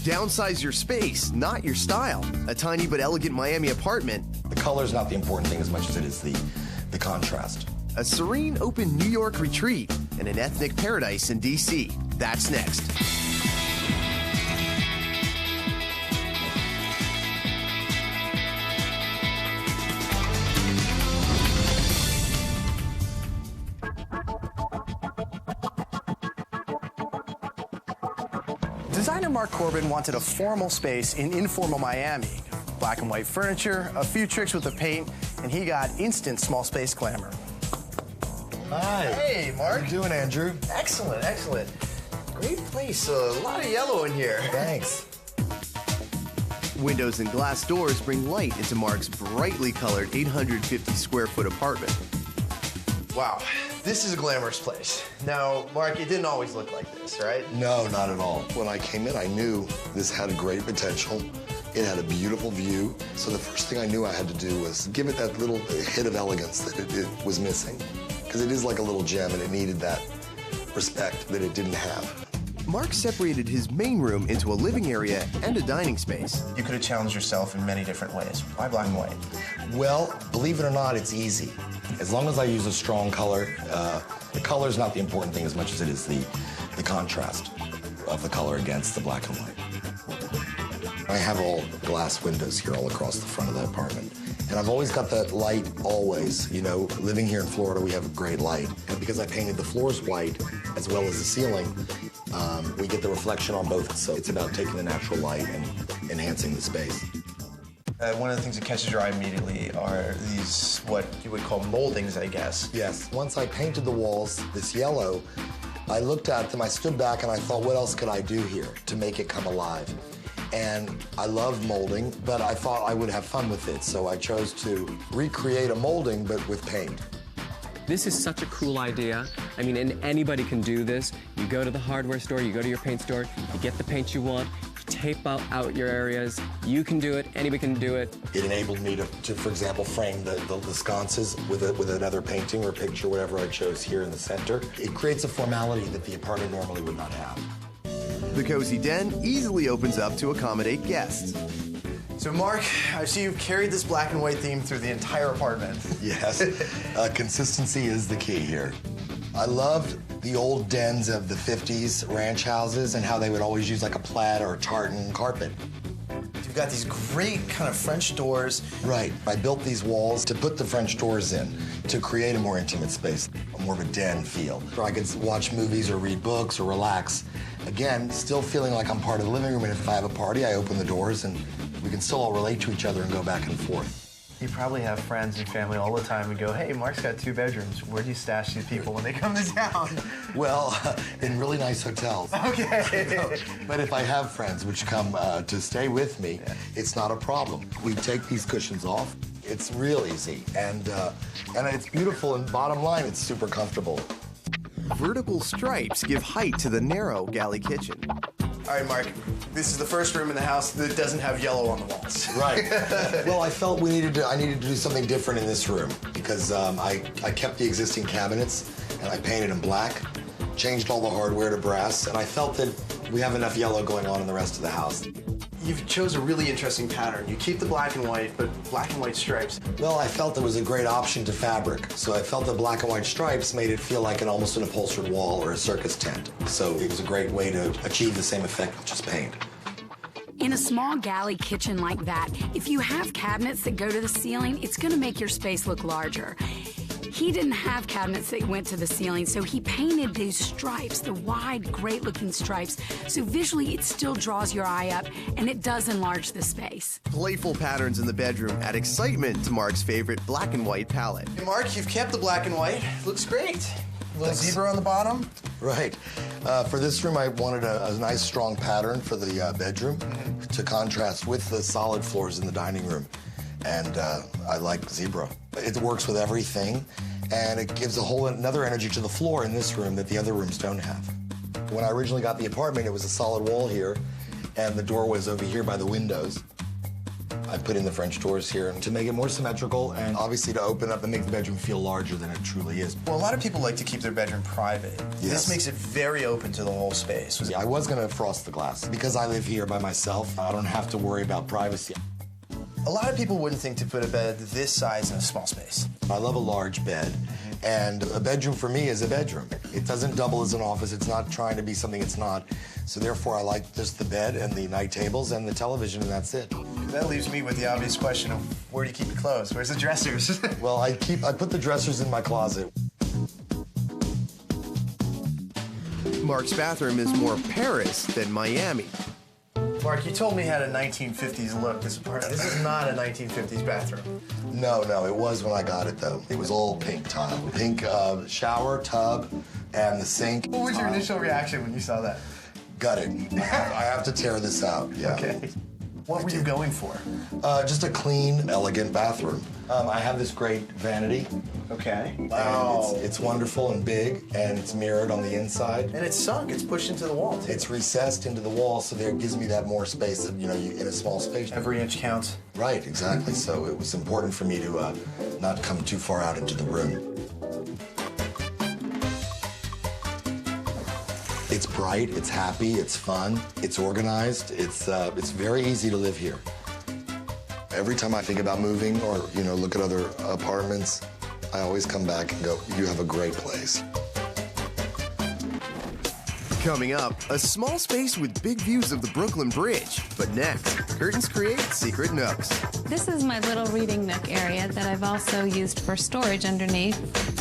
Downsize your space, not your style. A tiny but elegant Miami apartment. The color's not the important thing as much as it is the contrast. A serene, open New York retreat. And an ethnic paradise in D.C. That's next. Designer Mark Corbin wanted a formal space in informal Miami. Black and white furniture, a few tricks with the paint, and he got instant small space glamour. Hi. Hey, Mark. How you doing, Andrew? Excellent, excellent. Great place. A lot of yellow in here. Thanks. Windows and glass doors bring light into Mark's brightly colored 850 square foot apartment. Wow, this is a glamorous place. Now, Mark, it didn't always look like this, right? No, not at all. When I came in, I knew this had great potential. It had a beautiful view. So the first thing I knew I had to do was give it that little hit of elegance that it was missing. Because it is like a little gem, and it needed that respect that it didn't have. Mark separated his main room into a living area and a dining space. You could have challenged yourself in many different ways. Why black and white? Well, believe it or not, it's easy. As long as I use a strong color, the color's not the important thing as much as it is the contrast of the color against the black and white. I have all glass windows here all across the front of the apartment. And I've always got that light always. You know, living here in Florida, we have a great light. And because I painted the floors white as well as the ceiling, we get the reflection on both. So it's about taking the natural light and enhancing the space. One of the things that catches your eye immediately are these, what you would call moldings, I guess. Yes. Once I painted the walls this yellow, I looked at them, I stood back, and I thought, what else could I do here to make it come alive? And I love molding, but I thought I would have fun with it, so I chose to recreate a molding, but with paint. This is such a cool idea. I mean, and anybody can do this. You go to the hardware store, you go to your paint store, you get the paint you want, you tape out your areas. You can do it, anybody can do it. It enabled me to for example, frame the sconces with another painting or picture, whatever I chose here in the center. It creates a formality that the apartment normally would not have. The cozy den easily opens up to accommodate guests. So, Mark, I see you've carried this black and white theme through the entire apartment. Yes. Consistency is the key here. I loved the old dens of the 50s ranch houses and how they would always use like a plaid or a tartan carpet. You've got these great kind of French doors. Right. I built these walls to put the French doors in to create a more intimate space, more of a den feel, where I could watch movies or read books or relax. Again, still feeling like I'm part of the living room, and if I have a party, I open the doors and we can still all relate to each other and go back and forth. You probably have friends and family all the time and go, hey, Mark's got 2 bedrooms. Where do you stash these people when they come to town? Well, in really nice hotels. Okay. But if I have friends which come to stay with me, it's not a problem. We take these cushions off. It's real easy, and it's beautiful, and bottom line, it's super comfortable. Vertical stripes give height to the narrow galley kitchen. All right, Mark, this is the first room in the house that doesn't have yellow on the walls. Right. Well, I felt I needed to do something different in this room because I kept the existing cabinets and I painted them black, changed all the hardware to brass, and I felt that we have enough yellow going on in the rest of the house. You've chose a really interesting pattern. You keep the black and white, but black and white stripes. Well, I felt it was a great option to fabric, so I felt the black and white stripes made it feel like almost an upholstered wall or a circus tent. So it was a great way to achieve the same effect with just paint. In a small galley kitchen like that, if you have cabinets that go to the ceiling, it's going to make your space look larger. He didn't have cabinets that went to the ceiling, so he painted these stripes, the wide, great-looking stripes, so visually it still draws your eye up, and it does enlarge the space. Playful patterns in the bedroom add excitement to Mark's favorite black and white palette. Hey, Mark, you've kept the black and white. Looks great. Little zebra on the bottom. Right. For this room, I wanted a nice, strong pattern for the bedroom to contrast with the solid floors in the dining room. And I like zebra. It works with everything, and it gives another energy to the floor in this room that the other rooms don't have. When I originally got the apartment, it was a solid wall here, and the door was over here by the windows. I put in the French doors here to make it more symmetrical and obviously to open up and make the bedroom feel larger than it truly is. Well, a lot of people like to keep their bedroom private. Yes. This makes it very open to the whole space. Yeah, I was gonna frost the glass. Because I live here by myself, I don't have to worry about privacy. A lot of people wouldn't think to put a bed this size in a small space. I love a large bed, and a bedroom for me is a bedroom. It doesn't double as an office. It's not trying to be something it's not. So therefore, I like just the bed and the night tables and the television, and that's it. That leaves me with the obvious question of where do you keep your clothes? Where's the dressers? Well, I put the dressers in my closet. Mark's bathroom is more Paris than Miami. Mark, you told me it had a 1950s look, this apartment. This is not a 1950s bathroom. No, it was when I got it, though. It was all pink tile. Pink shower, tub, and the sink. What was your tile. initial reaction when you saw that? Gutted. I have to tear this out, yeah. Okay. What were you going for? Just a clean, elegant bathroom. I have this great vanity. Okay. Wow. It's wonderful and big, and it's mirrored on the inside. And it's sunk. It's pushed into the wall, too. It's recessed into the wall, so there gives me that more space that, in a small space. Every inch counts. Right, exactly. So it was important for me to not come too far out into the room. It's bright, it's happy, it's fun, it's organized, it's very easy to live here. Every time I think about moving or, look at other apartments, I always come back and go, you have a great place. Coming up, a small space with big views of the Brooklyn Bridge. But next, curtains create secret nooks. This is my little reading nook area that I've also used for storage underneath.